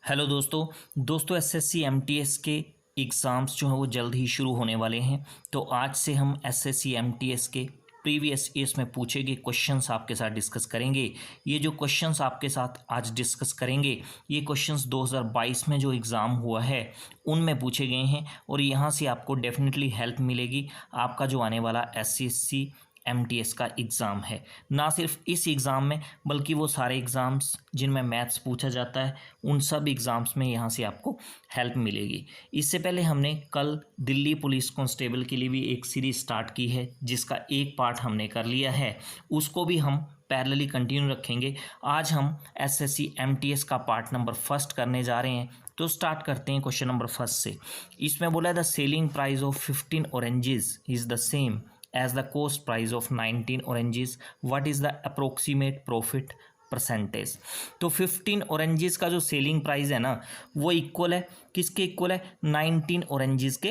Hello दोस्तों SSC MTS के exams जो हैं वो जल्द ही शुरू होने वाले हैं। तो आज से हम एसएससी एमटीएस के प्रीवियस ईयर्स में पूछे गए क्वेश्चंस आपके साथ डिस्कस करेंगे। ये जो क्वेश्चंस आपके साथ आज डिस्कस करेंगे ये क्वेश्चंस 2022 में जो एग्ज़ाम हुआ है उनमें पूछे गए हैं और यहाँ से आपको डेफिनेटली हेल्प मिलेगी आपका जो आने वाला एसएससी एमटीएस का एग्ज़ाम है। ना सिर्फ इस एग्ज़ाम में बल्कि वो सारे एग्ज़ाम्स जिनमें मैथ्स पूछा जाता है उन सब एग्ज़ाम्स में यहाँ से आपको हेल्प मिलेगी। इससे पहले हमने कल दिल्ली पुलिस कांस्टेबल के लिए भी एक सीरीज़ स्टार्ट की है जिसका एक पार्ट हमने कर लिया है, उसको भी हम पैरेलली कंटिन्यू रखेंगे। आज हम एसएससी एमटीएस का पार्ट नंबर फर्स्ट करने जा रहे हैं। तो स्टार्ट करते हैं क्वेश्चन नंबर फर्स्ट से। इसमें बोला है the selling price of 15 oranges is the same as the cost price of 19 oranges, what is the approximate profit percentage. तो 15 ऑरेंजेस का जो सेलिंग प्राइस है ना वो इक्वल है किसके इक्वल है 19 ऑरेंजेस के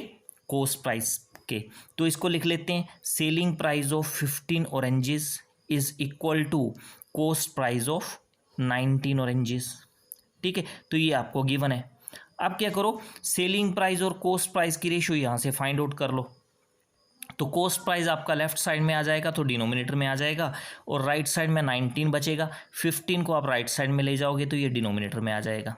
कोस्ट प्राइस के। तो इसको लिख लेते हैं selling price of 15 oranges is equal to cost price of 19 oranges. ठीक है, तो ये आपको गिवन है। अब क्या करो, सेलिंग प्राइस और कोस्ट प्राइस की रेशियो यहाँ से फाइंड आउट कर लो। तो कोस्ट प्राइस आपका लेफ्ट साइड में आ जाएगा तो डिनोमिनेटर में आ जाएगा और राइट साइड में 19 बचेगा। 15 को आप राइट साइड में ले जाओगे तो ये डिनोमिनेटर में आ जाएगा।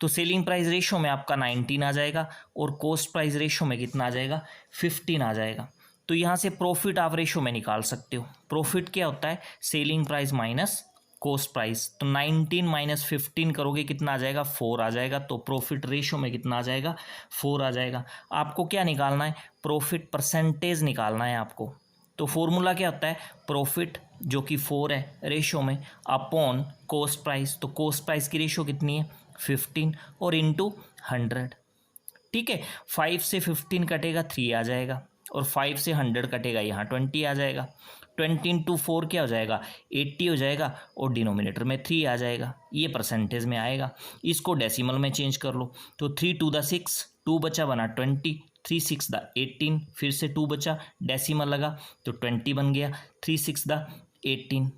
तो सेलिंग प्राइस रेशो में आपका 19 आ जाएगा और कोस्ट प्राइस रेशो में कितना आ जाएगा 15 आ जाएगा। तो यहाँ से प्रॉफिट आप रेशो में निकाल सकते हो। प्रॉफिट क्या होता है selling price minus coast price. तो 19 माइनस 15 करोगे कितना आ जाएगा 4 आ जाएगा। तो प्रॉफिट रेशो में कितना आ जाएगा 4 आ जाएगा। आपको क्या निकालना है प्रॉफिट परसेंटेज निकालना है आपको। तो फॉर्मूला क्या होता है प्रॉफिट जो कि 4 है रेशो में अपॉन कोस्ट प्राइस। तो कोस्ट प्राइस की रेशो कितनी है 15 और इंटू 100। ठीक है, 5 से 15 कटेगा 3 आ जाएगा और 5 से 100 कटेगा यहाँ 20 आ जाएगा। 20 इंटू 4 क्या हो जाएगा 80 हो जाएगा और डिनोमिनेटर में 3 आ जाएगा। ये परसेंटेज में आएगा। इसको डेसिमल में चेंज कर लो। तो 3 टू द 6 2 बचा बना 20, 3 6 द 18, फिर से 2 बचा डेसिमल लगा तो 20 बन गया, 3 6 द 18।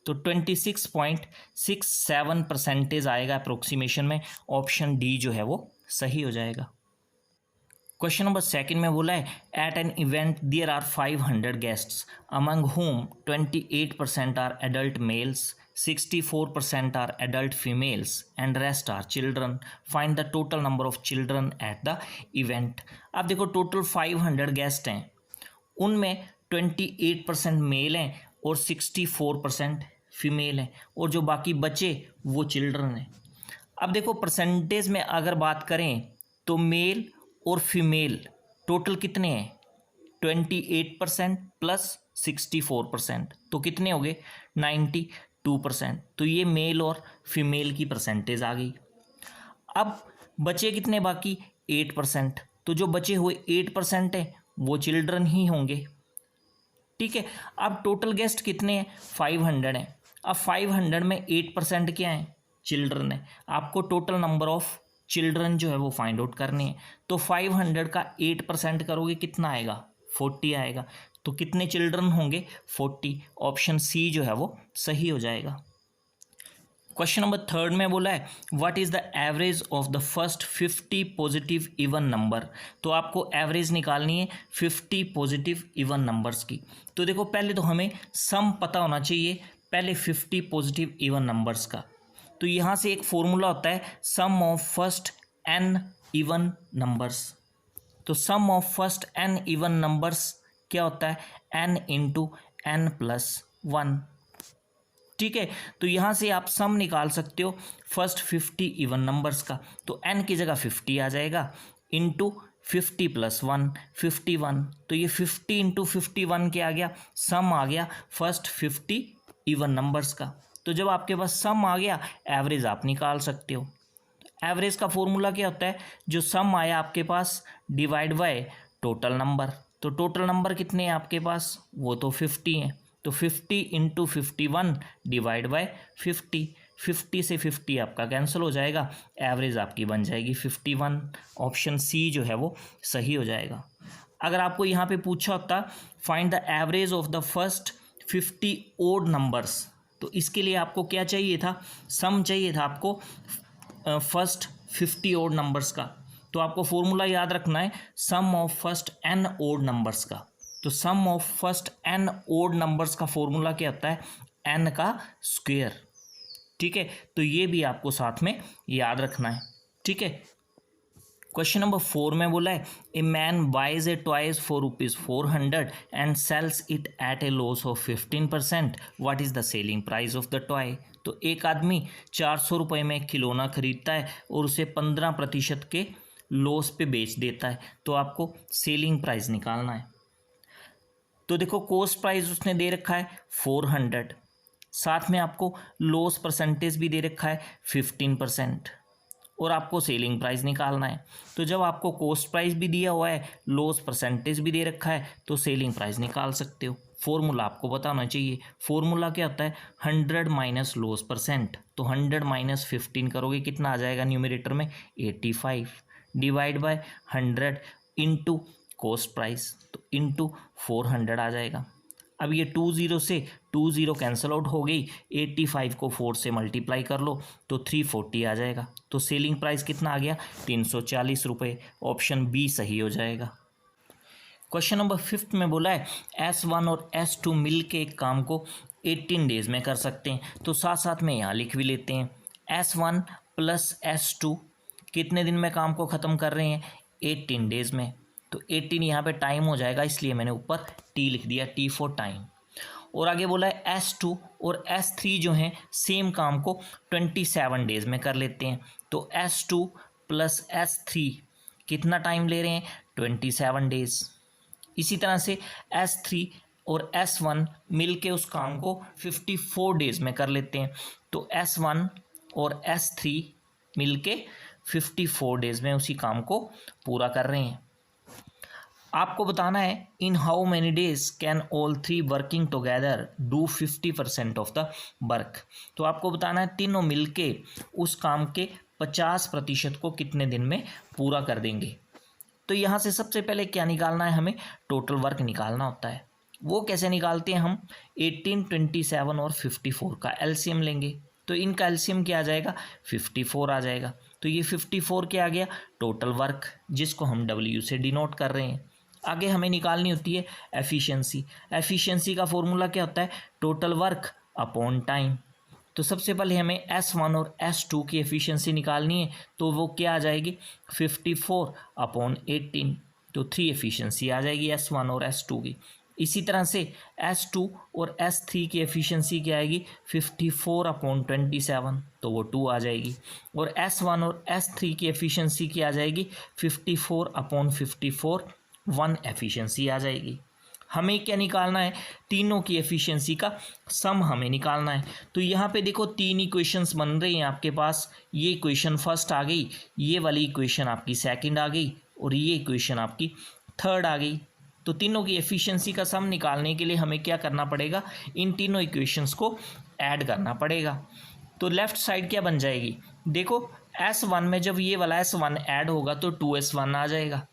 तो 26.67 परसेंटेज आएगा अप्रोक्सीमेशन में। ऑप्शन डी जो है वो सही हो जाएगा। क्वेश्चन नंबर सेकंड में बोला है at an event there are 500 guests among whom 28% are adult males, 64% are adult females and rest are children, find the total number of children at the event. अब देखो टोटल 500 गेस्ट हैं, उनमें 28% mail हैं और 64% female हैं और जो बाकी बचे वो चिल्ड्रन हैं। अब देखो परसेंटेज में अगर बात करें तो मेल और फीमेल टोटल कितने हैं 28% प्लस 64%, तो कितने हो गए 92%। तो ये मेल और फीमेल की परसेंटेज आ गई। अब बचे कितने बाकी 8%, तो जो बचे हुए 8% हैं वो चिल्ड्रन ही होंगे। ठीक है, अब टोटल गेस्ट कितने हैं 500 हैं। अब 500 में 8% क्या है चिल्ड्रन है। आपको टोटल नंबर ऑफ चिल्ड्रन जो है वो फाइंड आउट करनी है। तो 500 का 8% करोगे कितना आएगा 40 आएगा। तो कितने चिल्ड्रन होंगे 40। ऑप्शन सी जो है वो सही हो जाएगा। क्वेश्चन नंबर थर्ड में बोला है what is the average of the first 50 positive even number. तो आपको एवरेज निकालनी है 50 पॉजिटिव इवन नंबर्स की। तो देखो पहले तो हमें सम पता होना चाहिए पहले 50 पॉजिटिव इवन नंबर्स का। तो यहाँ से एक फॉर्मूला होता है sum of first n even numbers. तो sum of first n even numbers क्या होता है n इंटू n प्लस 1। ठीक है, तो यहाँ से आप सम निकाल सकते हो फर्स्ट 50 इवन नंबर्स का। तो n की जगह 50 आ जाएगा इंटू 50 प्लस 1 51। तो ये 50 इंटू 51 क्या आ गया सम आ गया फर्स्ट 50 इवन नंबर्स का। तो जब आपके पास सम आ गया एवरेज आप निकाल सकते हो। एवरेज का फॉर्मूला क्या होता है जो सम आया आपके पास डिवाइड बाय टोटल नंबर। तो टोटल नंबर कितने हैं आपके पास वो तो 50 हैं। तो 50 इंटू 51 डिवाइड बाय 50। 50 से 50 आपका कैंसिल हो जाएगा, एवरेज आपकी बन जाएगी 51। ऑप्शन सी जो है वो सही हो जाएगा। अगर आपको यहाँ पे पूछा होता find the average of the first 50 odd numbers, तो इसके लिए आपको क्या चाहिए था सम चाहिए था आपको फर्स्ट 50 ओड नंबर्स का, तो आपको फॉर्मूला याद रखना है sum of first n odd numbers का। तो sum of first n odd numbers का फॉर्मूला क्या होता है, n का स्क्वायर। ठीक है, तो ये भी आपको साथ में याद रखना है। ठीक है, क्वेश्चन नंबर 4 में बोला है a man buys a toys for ₹400 and sells it at a loss of 15%, what is the selling price of the toy. तो एक आदमी 400 रुपये में खिलौना खरीदता है और उसे 15% के लॉस पे बेच देता है, तो आपको सेलिंग प्राइस निकालना है। तो देखो कॉस्ट प्राइस उसने दे रखा है 400, साथ में आपको लॉस परसेंटेज भी दे रखा है 15%, और आपको सेलिंग प्राइस निकालना है। तो जब आपको कॉस्ट प्राइस भी दिया हुआ है, लॉस परसेंटेज भी दे रखा है, तो सेलिंग प्राइस निकाल सकते हो। फॉर्मूला आपको बताना चाहिए। फॉर्मूला क्या होता है, 100 माइनस लॉस परसेंट। तो 100 माइनस 15 करोगे कितना आ जाएगा न्यूमरेटर में, 85 divide by 100 into cost price, तो इंटू 400 आ जाएगा। अब ये 20 से 20 कैंसिल आउट हो गई, 85 को 4 से मल्टीप्लाई कर लो तो 340 आ जाएगा। तो सेलिंग प्राइस कितना आ गया, 340 रुपये। ऑप्शन बी सही हो जाएगा। क्वेश्चन नंबर 5 में बोला है S1 और S2 मिल के एक काम को 18 डेज में कर सकते हैं। तो साथ साथ में यहाँ लिख भी लेते हैं, S1 प्लस S2 कितने दिन में काम को ख़त्म कर रहे हैं, 18 डेज में। तो 18 यहाँ पे टाइम हो जाएगा, इसलिए मैंने ऊपर टी लिख दिया, टी फॉर टाइम। और आगे बोला है S2 और S3 जो हैं सेम काम को 27 डेज में कर लेते हैं। तो S2 प्लस S3 कितना टाइम ले रहे हैं, 27 डेज। इसी तरह से S3 और S1 मिल के उस काम को 54 डेज में कर लेते हैं। तो S1 और S3 मिल के 54 डेज में उसी काम को पूरा कर रहे हैं। आपको बताना है in how many days can all 3 working together do 50% of the work. तो आपको बताना है तीनों मिलके उस काम के 50% को कितने दिन में पूरा कर देंगे। तो यहाँ से सबसे पहले क्या निकालना है, हमें टोटल वर्क निकालना होता है। वो कैसे निकालते हैं हम, 18, 27 और 54 का एलसीएम लेंगे। तो इनका एलसीएम क्या आ जाएगा, 54 आ जाएगा। तो ये 54 क्या आ गया, टोटल वर्क, जिसको हम W से डिनोट कर रहे हैं। आगे हमें निकालनी होती है एफिशिएंसी। एफिशिएंसी का फॉर्मूला क्या होता है, टोटल वर्क अपॉन टाइम। तो सबसे पहले हमें S1 और S2 की एफिशिएंसी निकालनी है, तो वो क्या आ जाएगी, 54 अपॉन 18। तो 3 एफिशिएंसी आ जाएगी S1 और S2 की। इसी तरह से S2 और S3 की एफिशिएंसी क्या आएगी, 54 अपॉन 27, तो वो 2 आ जाएगी। और S1 और S3 की एफिशिएंसी क्या आ जाएगी, 54 अपॉन 54, 1 एफिशिएंसी आ जाएगी। हमें क्या निकालना है, तीनों की एफिशिएंसी का सम हमें निकालना है। तो यहाँ पे देखो 3 इक्वेशंस बन रही हैं आपके पास। ये इक्वेशन फर्स्ट आ गई, ये वाली इक्वेशन आपकी सेकंड आ गई, और ये इक्वेशन आपकी थर्ड आ गई। तो तीनों की एफिशिएंसी का सम निकालने के लिए हमें क्या करना पड़ेगा, इन तीनों इक्वेशंस को ऐड करना पड़ेगा। तो लेफ्ट साइड क्या बन जाएगी, देखो S1 में जब ये वाला S1 ऐड होगा तो 2S1 आ जाएगा,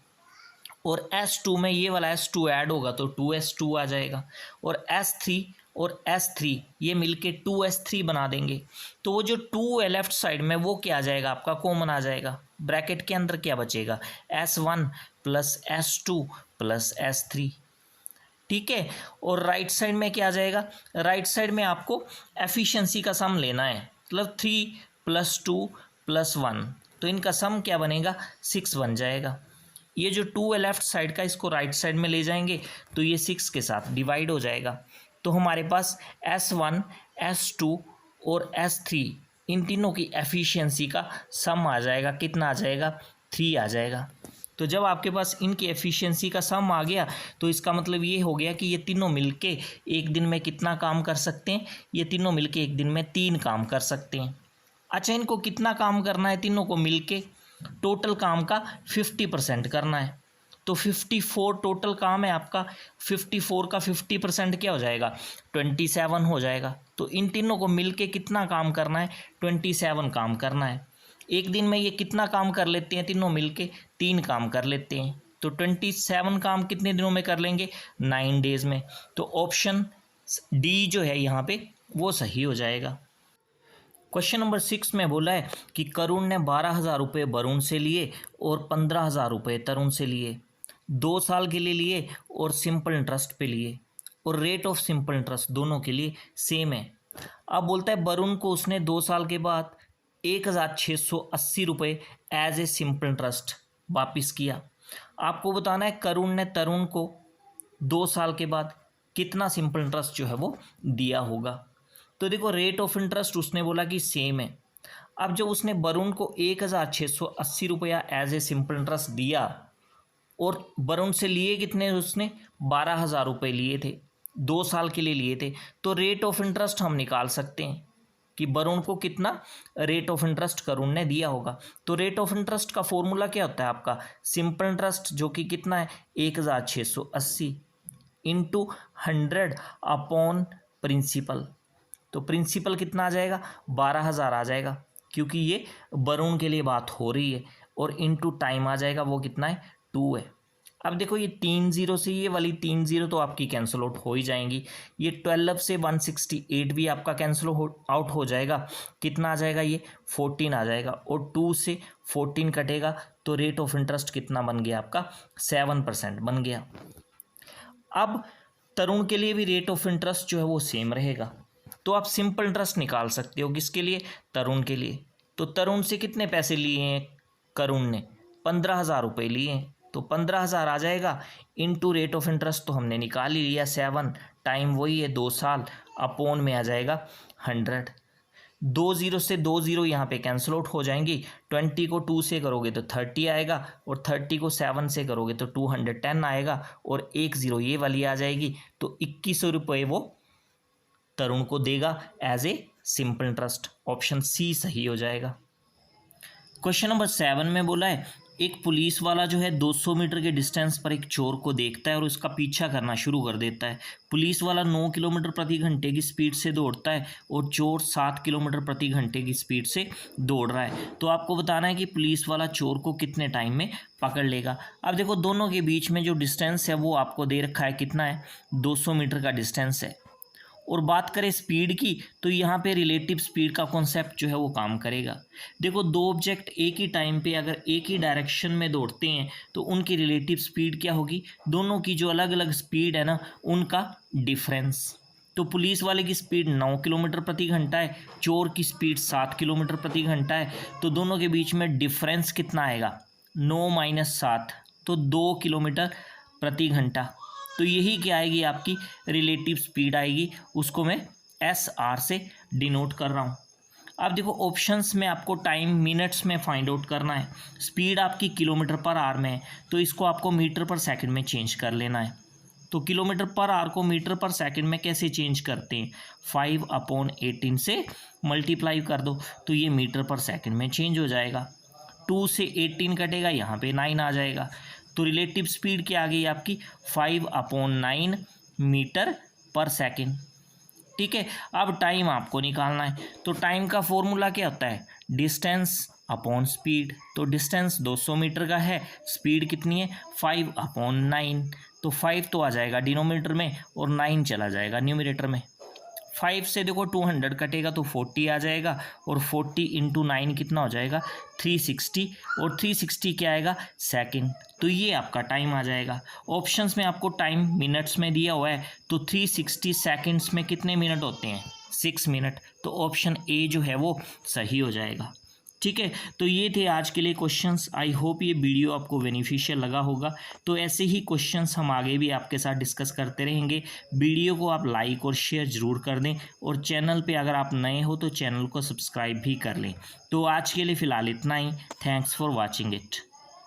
और S2 में ये वाला S2 ऐड होगा तो 2S2 आ जाएगा, और S3 और S3 ये मिलके 2S3 बना देंगे। तो वो जो 2 है लेफ्ट साइड में वो क्या आ जाएगा, आपका कॉमन आ जाएगा। ब्रैकेट के अंदर क्या बचेगा, S1 plus S2 plus S3। ठीक है, और राइट साइड में क्या आ जाएगा, राइट साइड में आपको एफिशिएंसी का सम लेना है, मतलब 3 प्लस 2 प्लस 1, तो इनका सम क्या बनेगा, 6 बन जाएगा। ये जो 2 है लेफ्ट साइड का, इसको राइट साइड में ले जाएंगे तो ये 6 के साथ डिवाइड हो जाएगा। तो हमारे पास S1, S2 और S3 इन तीनों की एफिशिएंसी का सम आ जाएगा, कितना आ जाएगा, 3 आ जाएगा। तो जब आपके पास इनकी एफिशिएंसी का सम आ गया तो इसका मतलब ये हो गया कि ये तीनों मिलके एक दिन में कितना काम कर सकते हैं, ये तीनों मिलके एक दिन में 3 काम कर सकते हैं। अच्छा, इनको कितना काम करना है तीनों को मिलके, टोटल काम का 50% करना है। तो 54 टोटल काम है आपका, 54 का 50% क्या हो जाएगा, 27 हो जाएगा। तो इन तीनों को मिलके कितना काम करना है, 27 काम करना है। एक दिन में ये कितना काम कर लेते हैं तीनों मिलके, 3 काम कर लेते हैं। तो 27 काम कितने दिनों में कर लेंगे, 9 डेज में। तो ऑप्शन डी जो है यहाँ पे वो सही हो जाएगा। क्वेश्चन नंबर 6 में बोला है कि करुण ने 12,000 रुपये वरुण से लिए और 15,000 रुपये तरुण से लिए, 2 साल के लिए लिए और सिंपल इंटरेस्ट पे लिए, और रेट ऑफ सिंपल इंटरेस्ट दोनों के लिए सेम है। अब बोलता है वरुण को उसने 2 साल के बाद 1,680 रुपये एज ए सिंपल इंटरेस्ट वापिस किया। आपको बताना है करुण ने तरुण को 2 साल के बाद कितना सिंपल इंटरेस्ट जो है वो दिया होगा। तो देखो रेट ऑफ इंटरेस्ट उसने बोला कि सेम है। अब जब उसने वरुण को 1,680 रुपया एज ए सिंपल इंटरेस्ट दिया और वरुण से लिए कितने, उसने 12,000 रुपये लिए थे, 2 साल के लिए लिए थे, तो रेट ऑफ इंटरेस्ट हम निकाल सकते हैं कि वरुण को कितना रेट ऑफ इंटरेस्ट करुण ने दिया होगा। तो रेट ऑफ इंटरेस्ट का फॉर्मूला क्या होता है आपका, सिंपल इंटरेस्ट जो कि कितना है 1,680 इंटू 100 अपॉन प्रिंसिपल। तो प्रिंसिपल कितना आ जाएगा, 12,000 आ जाएगा, क्योंकि ये वरुण के लिए बात हो रही है, और इंटू टाइम आ जाएगा वो कितना है 2 है। अब देखो ये 3 0 से ये वाली 3 0 तो आपकी कैंसिल आउट हो ही जाएंगी। ये 12 से 168 भी आपका कैंसिल आउट हो जाएगा। कितना आ जाएगा, ये 14 आ जाएगा, और 2 से 14 कटेगा तो रेट ऑफ इंटरेस्ट कितना बन गया आपका 7% बन गया। अब तरुण के लिए भी रेट ऑफ इंटरेस्ट जो है वो सेम रहेगा, तो आप सिंपल इंटरेस्ट निकाल सकते हो किसके लिए, तरुण के लिए। तो तरुण से कितने पैसे लिए हैं करुण ने, 15,000 रुपये लिए हैं, तो 15,000 आ जाएगा इनटू रेट ऑफ इंटरेस्ट तो हमने निकाल ही लिया 7, टाइम वही है 2 साल, अपॉन में आ जाएगा 100। 2 0 से 2 0 यहाँ पे कैंसिल आउट हो जाएंगी। 20 को 2 से करोगे तो 30 आएगा, और 30 को 7 से करोगे तो 210 आएगा, और 1 0 ये वाली आ जाएगी। तो 2100 रुपये वो तरुण को देगा as a simple interest. Option C सही हो जाएगा। क्वेश्चन नंबर 7 में बोला है एक पुलिस वाला जो है 200 मीटर के डिस्टेंस पर एक चोर को देखता है और उसका पीछा करना शुरू कर देता है। पुलिस वाला 9 किलोमीटर प्रति घंटे की स्पीड से दौड़ता है और चोर 7 किलोमीटर प्रति घंटे की स्पीड से दौड़ रहा है। तो आपको बताना है कि पुलिस वाला चोर को कितने टाइम में पकड़ लेगा। अब देखो दोनों के बीच में जो डिस्टेंस है वो आपको दे रखा है, कितना है 200 मीटर का डिस्टेंस है। और बात करें स्पीड की तो यहाँ पे रिलेटिव स्पीड का कॉन्सेप्ट जो है वो काम करेगा। देखो दो ऑब्जेक्ट एक ही टाइम पे अगर एक ही डायरेक्शन में दौड़ते हैं तो उनकी रिलेटिव स्पीड क्या होगी, दोनों की जो अलग अलग स्पीड है ना उनका डिफरेंस। तो पुलिस वाले की स्पीड 9 किलोमीटर प्रति घंटा है, चोर की स्पीड 7 किलोमीटर प्रति घंटा है, तो दोनों के बीच में डिफरेंस कितना आएगा 9 - 7 तो 2 किलोमीटर प्रति घंटा। तो यही क्या आएगी आपकी रिलेटिव स्पीड आएगी, उसको मैं SR से डिनोट कर रहा हूँ। अब देखो ऑप्शंस में आपको टाइम मिनट्स में फाइंड आउट करना है, स्पीड आपकी किलोमीटर पर आवर में है तो इसको आपको मीटर पर सेकंड में चेंज कर लेना है। तो किलोमीटर पर आवर को मीटर पर सेकंड में कैसे चेंज करते हैं, 5/18 से मल्टीप्लाई कर दो तो ये मीटर पर सेकंड में चेंज हो जाएगा। 2 से 18 कटेगा, यहाँ पे 9 आ जाएगा। तो रिलेटिव स्पीड क्या आ गई आपकी 5/9 मीटर पर सेकंड। ठीक है, अब टाइम आपको निकालना है। तो टाइम का फॉर्मूला क्या होता है, डिस्टेंस अपॉन स्पीड। तो डिस्टेंस 200 मीटर का है, स्पीड कितनी है 5/9। तो 5 तो आ जाएगा डिनोमिनेटर में और 9 चला जाएगा न्यूमरेटर में। 5 से देखो 200 कटेगा तो 40 आ जाएगा, और 40 × 9 कितना हो जाएगा 360, और 360 क्या आएगा सेकंड। तो ये आपका टाइम आ जाएगा। ऑप्शंस में आपको टाइम मिनट्स में दिया हुआ है, तो 360 सेकंड्स में कितने मिनट होते हैं 6 मिनट। तो ऑप्शन ए जो है वो सही हो जाएगा। ठीक है, तो ये थे आज के लिए क्वेश्चंस। आई होप ये वीडियो आपको बेनिफिशियल लगा होगा। तो ऐसे ही क्वेश्चंस हम आगे भी आपके साथ डिस्कस करते रहेंगे। वीडियो को आप लाइक और शेयर ज़रूर कर दें, और चैनल पे अगर आप नए हो तो चैनल को सब्सक्राइब भी कर लें। तो आज के लिए फ़िलहाल इतना ही। Thanks for watching it.